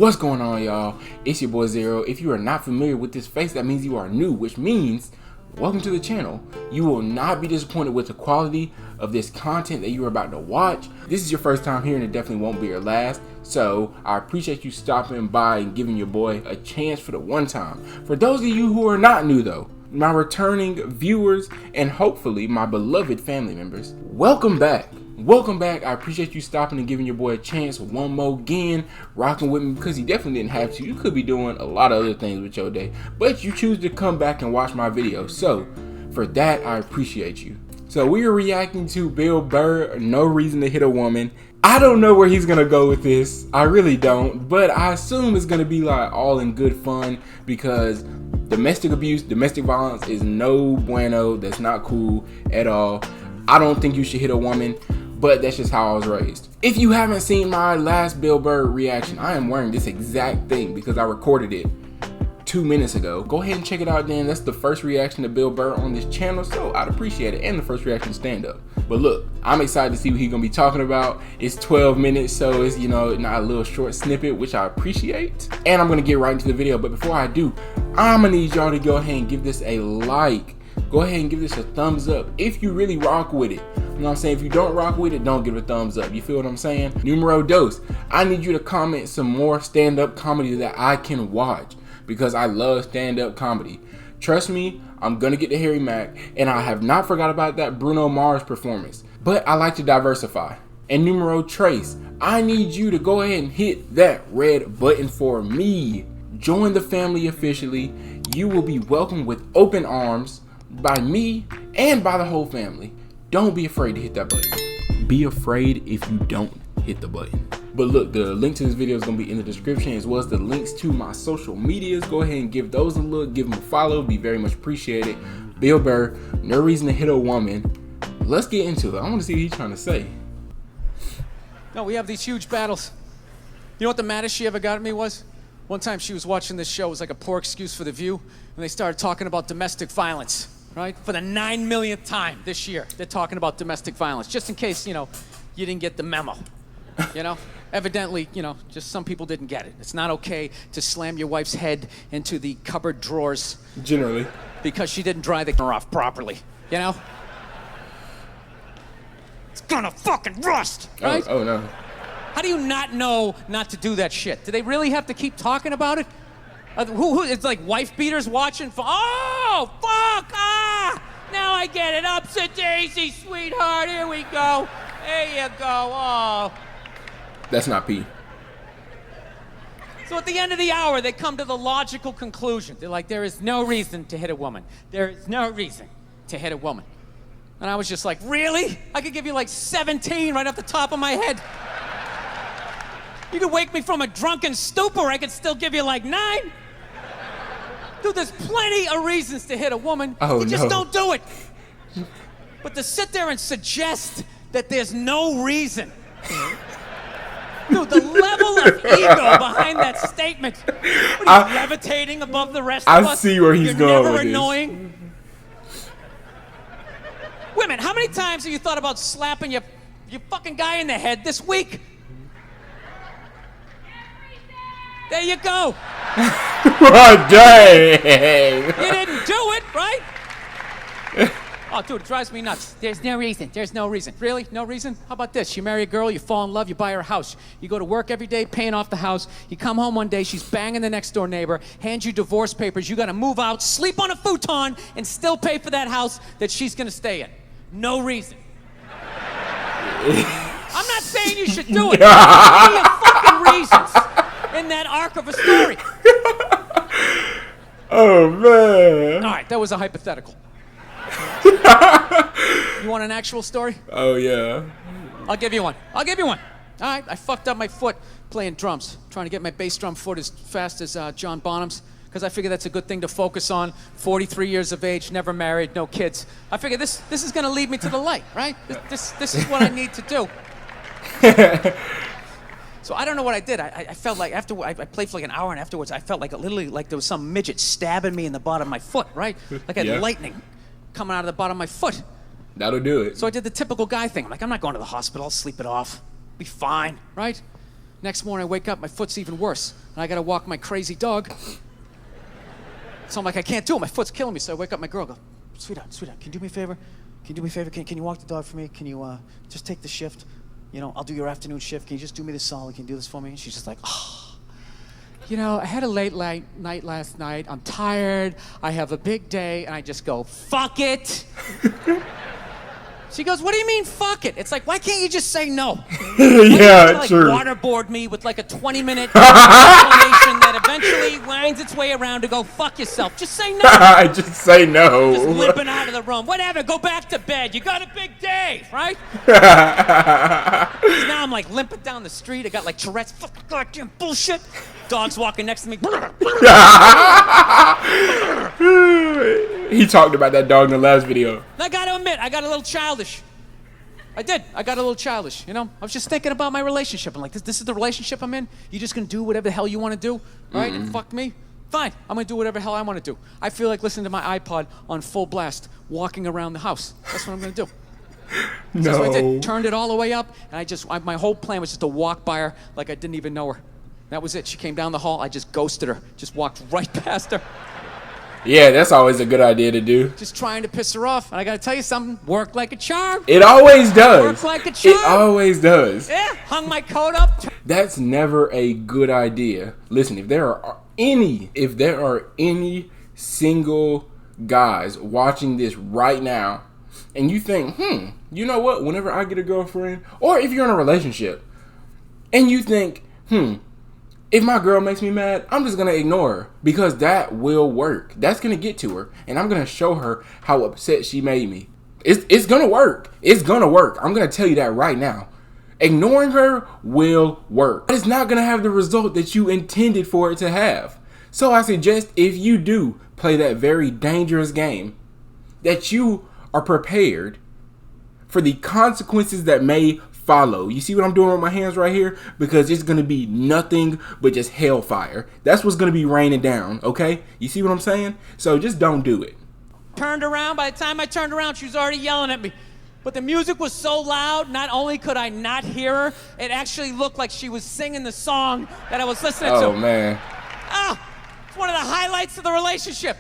What's going on, y'all? It's your boy Zero. If you are not familiar with this face, that means you are new, which means welcome to the channel. You will not be disappointed with the quality of this content that you are about to watch. This is your first time here and it definitely won't be your last. So I appreciate you stopping by and giving your boy a chance for the one time. For those of you who are not new though, my returning viewers and hopefully my beloved family members, welcome back. Welcome back. I appreciate you stopping and giving your boy a chance one more again, rocking with me because he definitely didn't have to. You could be doing a lot of other things with your day, but you choose to come back and watch my video. So for that, I appreciate you. So we are reacting to Bill Burr, No Reason to Hit a Woman. I don't know where he's gonna go with this. I really don't, but I assume it's gonna be like all in good fun because domestic abuse, domestic violence is no bueno. That's not cool at all. I don't think you should hit a woman, but that's just how I was raised. If you haven't seen my last Bill Burr reaction, I am wearing this exact thing because I recorded it 2 minutes ago. Go ahead and check it out then. That's the first reaction to Bill Burr on this channel, so I'd appreciate it. And the first reaction stand up. But look, I'm excited to see what he's gonna be talking about. It's 12 minutes, so it's, you know, not a little short snippet, which I appreciate. And I'm gonna get right into the video, but before I do, I'm gonna need y'all to go ahead and give this a like. Go ahead and give this a thumbs up if you really rock with it. You know what I'm saying? If you don't rock with it, don't give it a thumbs up. You feel what I'm saying? Numero dos. I need you to comment some more stand-up comedy that I can watch because I love stand-up comedy. Trust me, I'm gonna get to Harry Mack, and I have not forgot about that Bruno Mars performance. But I like to diversify. And numero tres, I need you to go ahead and hit that red button for me. Join the family officially. You will be welcomed with open arms by me and by the whole family. Don't be afraid to hit that button. Be afraid if you don't hit the button. But look, the link to this video is gonna be in the description as well as the links to my social medias. Go ahead and give those a look, give them a follow, be very much appreciated. Bill Burr, No Reason to Hit a Woman. Let's get into it. I wanna see what he's trying to say. No, we have these huge battles. You know what the maddest she ever got at me was? One time she was watching this show, it was like a poor excuse for The View, and they started talking about domestic violence. Right? For the 9 millionth time this year, they're talking about domestic violence, just in case, you know, you didn't get the memo. You know? Evidently, you know, just some people didn't get it. It's not okay to slam your wife's head into the cupboard drawers. Generally. Because she didn't dry the car off properly, you know? It's gonna fucking rust, right? Oh no. How do you not know not to do that shit? Do they really have to keep talking about it? It's like wife beaters watching. Oh, fuck! Ah! Now I get it. Upsa daisy, sweetheart. Here we go. There you go. Oh. That's not P. So at the end of the hour, they come to the logical conclusion. They're like, there is no reason to hit a woman. There is no reason to hit a woman. And I was just like, really? I could give you like 17 right off the top of my head. You could wake me from a drunken stupor, I could still give you like 9. Dude, there's plenty of reasons to hit a woman. Oh, you just no. don't do it. But to sit there and suggest that there's no reason. Dude, the level of ego behind that statement. What are you, levitating above the rest of us? I see where he's going You're never with annoying. Wait a minute, how many times have you thought about slapping your fucking guy in the head this week? There you go. Oh, dang. You didn't do it, right? Oh, dude, it drives me nuts. There's no reason. There's no reason. Really? No reason? How about this? You marry a girl, you fall in love, you buy her a house. You go to work every day paying off the house. You come home one day, she's banging the next door neighbor, hands you divorce papers. You got to move out, sleep on a futon, and still pay for that house that she's going to stay in. No reason. I'm not saying you should do it. Give me fucking reasons in that arc of a story. Oh, man. All right, that was a hypothetical. You want an actual story? Oh, yeah. I'll give you one. I'll give you one. All right, I fucked up my foot playing drums, trying to get my bass drum foot as fast as John Bonham's, because I figure that's a good thing to focus on. 43 years of age, never married, no kids. I figure this is going to lead me to the light, right? This is what I need to do. So I don't know what I did. I felt like after I played for like an hour, and afterwards I felt like literally like there was some midget stabbing me in the bottom of my foot, right? Like I had lightning coming out of the bottom of my foot. That'll do it. So I did the typical guy thing. I'm like, I'm not going to the hospital. I'll sleep it off. Be fine, right? Next morning I wake up, my foot's even worse. And I gotta walk my crazy dog. So I'm like, I can't do it, my foot's killing me. So I wake up my girl, go, sweetheart, can you do me a favor? Can you walk the dog for me? Can you just take the shift? You know, I'll do your afternoon shift. Can you just do me this solid? Can you do this for me? And she's just like, oh, you know, I had a late night last night. I'm tired. I have a big day. And I just go, fuck it. She goes, what do you mean, fuck it? It's like, why can't you just say no? Yeah, true. Like, waterboard me with like a 20-minute explanation that eventually winds its way around to go, fuck yourself. Just say no. Just say no. Just limping out of the room. Whatever, go back to bed. You got a big day, right? Now I'm like limping down the street. I got like Tourette's. Fucking goddamn bullshit. Dog's walking next to me. He talked about that dog in the last video. I gotta admit, I got a little childish. I did. I got a little childish, you know? I was just thinking about my relationship. I'm like, this is the relationship I'm in? You just gonna do whatever the hell you wanna do, right? And fuck me? Fine. I'm gonna do whatever the hell I wanna do. I feel like listening to my iPod on full blast, walking around the house. That's what I'm gonna do. No. So that's what I did. Turned it all the way up, and my whole plan was just to walk by her like I didn't even know her. That was it. She came down the hall. I just ghosted her. Just walked right past her. Yeah, that's always a good idea to do. Just trying to piss her off. And I got to tell you something. Worked like a charm. It always does. Worked like a charm. It always does. Yeah, hung my coat up. That's never a good idea. Listen, if there are any single guys watching this right now, and you think, you know what? Whenever I get a girlfriend, or if you're in a relationship, and you think, if my girl makes me mad, I'm just going to ignore her because that will work. That's going to get to her, and I'm going to show her how upset she made me. It's going to work. It's going to work. I'm going to tell you that right now. Ignoring her will work. But it's not going to have the result that you intended for it to have. So I suggest if you do play that very dangerous game, that you are prepared for the consequences that may follow. You see what I'm doing with my hands right here? Because it's going to be nothing but just hellfire. That's what's going to be raining down, okay? You see what I'm saying? So just don't do it. Turned around. By the time I turned around, she was already yelling at me. But the music was so loud, not only could I not hear her, it actually looked like she was singing the song that I was listening to. Oh, man. It's one of the highlights of the relationship.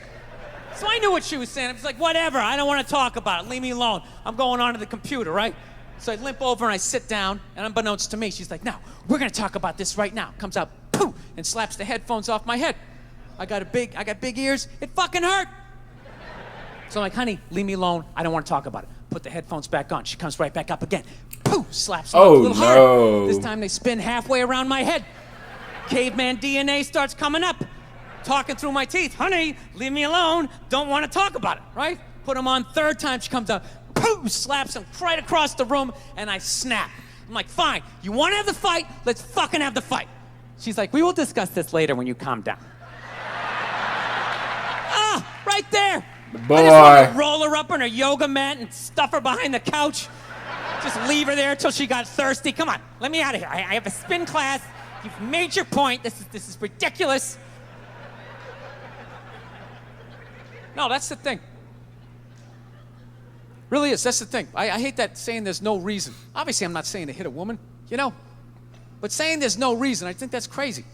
So I knew what she was saying. I was like, whatever, I don't want to talk about it. Leave me alone. I'm going onto the computer, right? So I limp over and I sit down, and unbeknownst to me, she's like, no, we're going to talk about this right now. Comes out, poof, and slaps the headphones off my head. I got big ears. It fucking hurt. So I'm like, honey, leave me alone. I don't want to talk about it. Put the headphones back on. She comes right back up again. Poof, slaps me a little harder. This time they spin halfway around my head. Caveman DNA starts coming up. Talking through my teeth. Honey, leave me alone. Don't want to talk about it, right? Put them on. Third time she comes out. Poof, slaps him right across the room, and I snap. I'm like, fine, you want to have the fight? Let's fucking have the fight. She's like, we will discuss this later when you calm down. Right there. Boy. I just wanted to roll her up on her yoga mat and stuff her behind the couch. Just leave her there till she got thirsty. Come on, let me out of here. I have a spin class. You've made your point. This is ridiculous. No, that's the thing. Really is. That's the thing. I hate that saying there's no reason. Obviously, I'm not saying to hit a woman, you know. But saying there's no reason, I think that's crazy.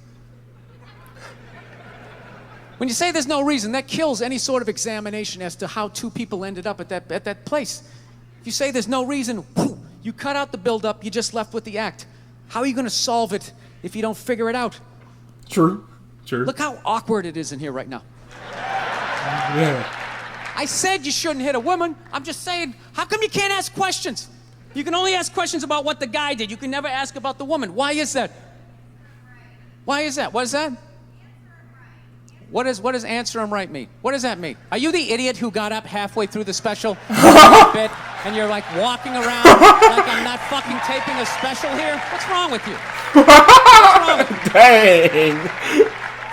When you say there's no reason, that kills any sort of examination as to how two people ended up at that place. If you say there's no reason, whoo, you cut out the build-up, you're just left with the act. How are you going to solve it if you don't figure it out? True. Look how awkward it is in here right now. Yeah. I said you shouldn't hit a woman. I'm just saying, how come you can't ask questions? You can only ask questions about what the guy did. You can never ask about the woman. Why is that? Why is that? What is that? What does answer him right mean? What does that mean? Are you the idiot who got up halfway through the special bit and you're like walking around like I'm not fucking taping a special here? What's wrong with you? What's wrong with you? Dang.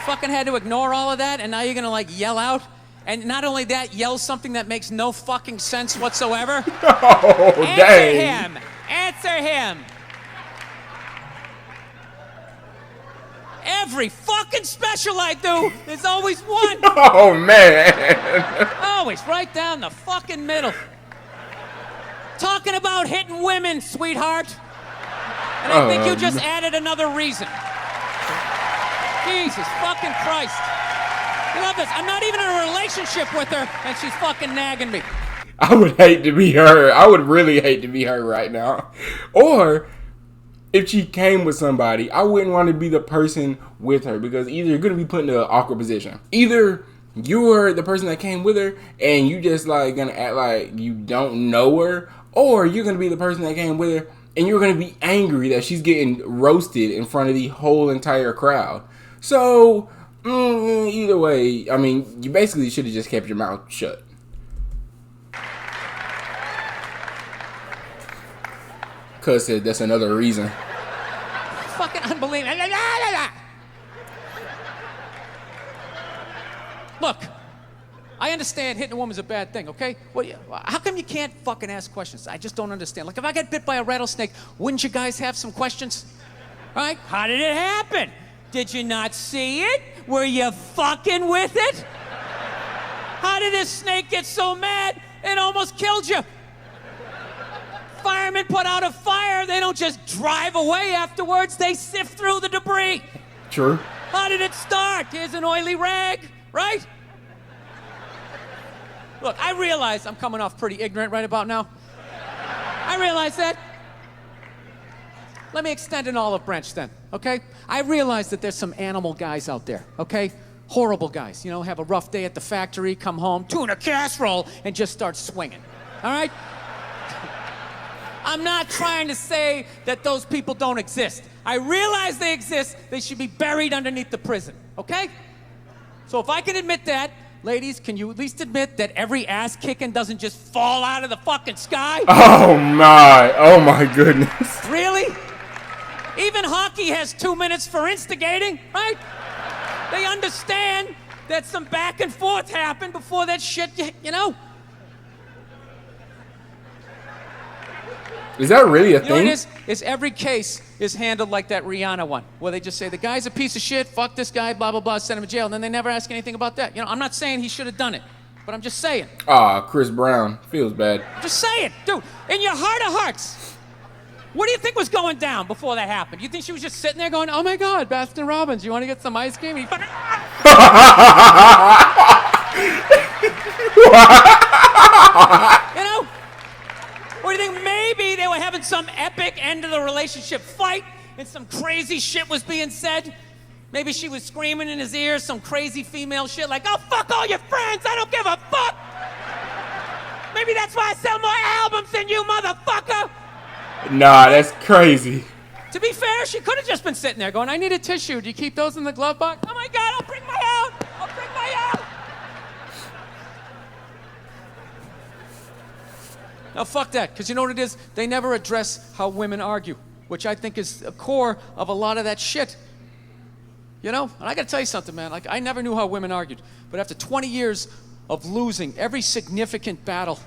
Fucking had to ignore all of that and now you're gonna like yell out? And not only that, yell something that makes no fucking sense whatsoever. Oh, dang. Answer him. Every fucking special I do, there's always one. Oh, man. Always right down the fucking middle. Talking about hitting women, sweetheart. And I think you just added another reason. Jesus fucking Christ. You love this. I'm not even in a relationship with her, and she's fucking nagging me. I would hate to be her. I would really hate to be her right now. Or if she came with somebody, I wouldn't want to be the person with her, because either you're going to be put in an awkward position. Either you're the person that came with her and you just like going to act like you don't know her, or you're going to be the person that came with her and you're going to be angry that she's getting roasted in front of the whole entire crowd. So, either way, I mean, you basically should have just kept your mouth shut. Cuz said that's another reason. Fucking unbelievable. Look, I understand hitting a woman's a bad thing, okay? Well, how come you can't fucking ask questions? I just don't understand. Like, if I got bit by a rattlesnake, wouldn't you guys have some questions? All right? How did it happen? Did you not see it? Were you fucking with it? How did this snake get so mad it almost killed you? Firemen put out a fire, they don't just drive away afterwards, they sift through the debris. True. How did it start? Here's an oily rag, right? Look, I realize I'm coming off pretty ignorant right about now. I realize that. Let me extend an olive branch then, okay? I realize that there's some animal guys out there, okay? Horrible guys, you know, have a rough day at the factory, come home, tuna casserole, and just start swinging, all right? I'm not trying to say that those people don't exist. I realize they exist. They should be buried underneath the prison, okay? So if I can admit that, ladies, can you at least admit that every ass kicking doesn't just fall out of the fucking sky? Oh my goodness. Really? Even hockey has 2 minutes for instigating, right? They understand that some back and forth happened before that shit, you know? Is that really a thing? You know what it is every case is handled like that Rihanna one, where they just say, the guy's a piece of shit, fuck this guy, blah, blah, blah, send him to jail, and then they never ask anything about that. You know, I'm not saying he should have done it, but I'm just saying. Chris Brown. Feels bad. Just saying. Dude, in your heart of hearts, what do you think was going down before that happened? You think she was just sitting there going, oh my God, Baskin Robbins, you want to get some ice cream? And he fucking... You know? Or do you think maybe they were having some epic end of the relationship fight and some crazy shit was being said? Maybe she was screaming in his ear some crazy female shit like, oh, fuck all your friends, I don't give a fuck. Maybe that's why I sell more albums than you, motherfucker. Nah, that's crazy. To be fair, she could have just been sitting there going, I need a tissue. Do you keep those in the glove box? Oh my God, I'll bring my out. I'll bring my out. Now, fuck that, because you know what it is? They never address how women argue, which I think is the core of a lot of that shit. You know? And I gotta tell you something, man. Like, I never knew how women argued, but after 20 years of losing every significant battle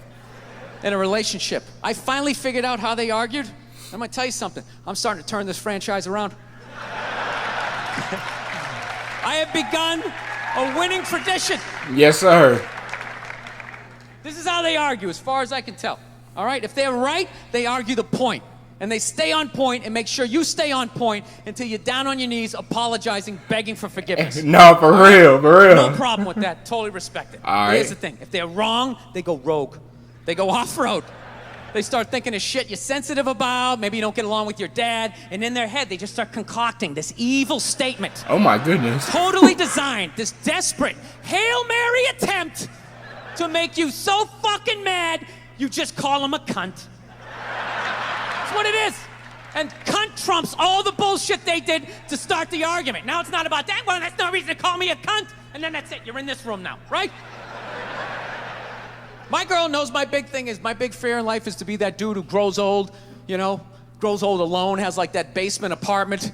in a relationship, I finally figured out how they argued. I'm gonna tell you something. I'm starting to turn this franchise around. I have begun a winning tradition. Yes, sir. This is how they argue, as far as I can tell. All right? If they're right, they argue the point. And they stay on point and make sure you stay on point until you're down on your knees, apologizing, begging for forgiveness. No, for real. No problem with that. Totally respect it. All right. Here's the thing. If they're wrong, they go rogue. They go off-road. They start thinking of shit you're sensitive about. Maybe you don't get along with your dad. And in their head, they just start concocting this evil statement. Oh, my goodness. Totally designed. This desperate Hail Mary attempt to make you so fucking mad, you just call him a cunt. That's what it is. And cunt trumps all the bullshit they did to start the argument. Now it's not about that. Well, that's no reason to call me a cunt. And then that's it. You're in this room now, right? My girl knows my big thing is, my big fear in life is to be that dude who grows old, you know, grows old alone, has like that basement apartment,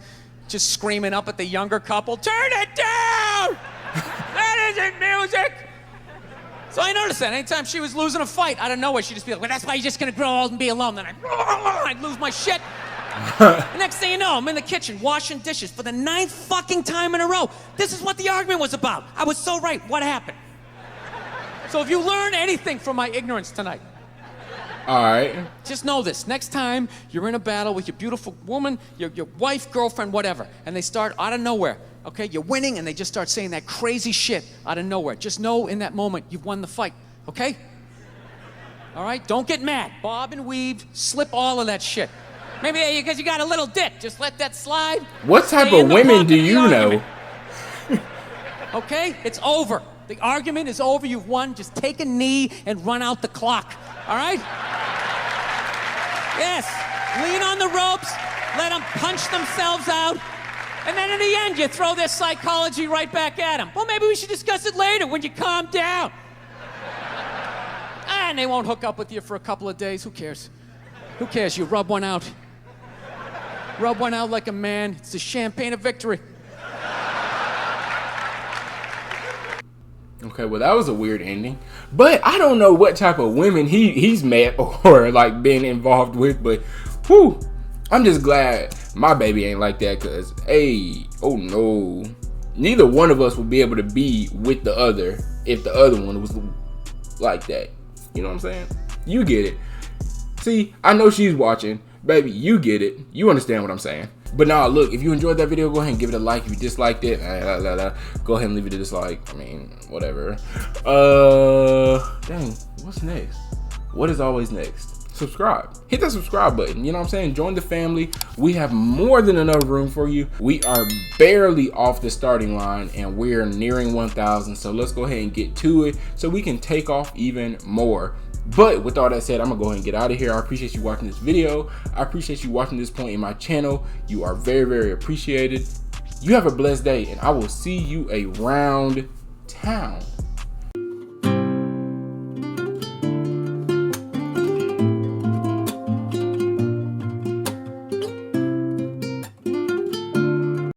just screaming up at the younger couple, turn it down! That isn't music! So I noticed that anytime she was losing a fight, out of nowhere, she'd just be like, well, that's why you're just gonna grow old and be alone. Then I'd lose my shit. The next thing you know, I'm in the kitchen washing dishes for the 9th fucking time in a row. This is what the argument was about. I was so right. What happened? So if you learn anything from my ignorance tonight, All right. Just know this. Next time you're in a battle with your beautiful woman, your wife, girlfriend, whatever, and they start out of nowhere, okay? You're winning, and they just start saying that crazy shit out of nowhere. Just know in that moment you've won the fight, okay? All right? Don't get mad. Bob and weave, slip all of that shit. Maybe because you got a little dick. Just let that slide. What type of women do you know? Okay? It's over. The argument is over. You've won. Just take a knee and run out the clock. All right? Yes. Lean on the ropes. Let them punch themselves out. And then in the end, you throw their psychology right back at them. Well, maybe we should discuss it later when you calm down. And they won't hook up with you for a couple of days. Who cares? Who cares? You rub one out. Rub one out like a man. It's the champagne of victory. Okay, well, that was a weird ending. But I don't know what type of women he's met or like been involved with, but whew, I'm just glad my baby ain't like that, because, hey, oh no. Neither one of us would be able to be with the other if the other one was like that. You know what I'm saying? You get it. See, I know she's watching. Baby, you get it. You understand what I'm saying. But now, look, if you enjoyed that video, go ahead and give it a like. If you disliked it, go ahead and leave it a dislike. I mean, whatever. Dang, what's next? What is always next? Subscribe. Hit that subscribe button. You know what I'm saying? Join the family. We have more than enough room for you. We are barely off the starting line, and we're nearing 1,000. So let's go ahead and get to it so we can take off even more. But with all that said, I'm gonna go ahead and get out of here. I appreciate you watching this video. I appreciate you watching this point in my channel. You are very, very appreciated. You have a blessed day, and I will see you around town.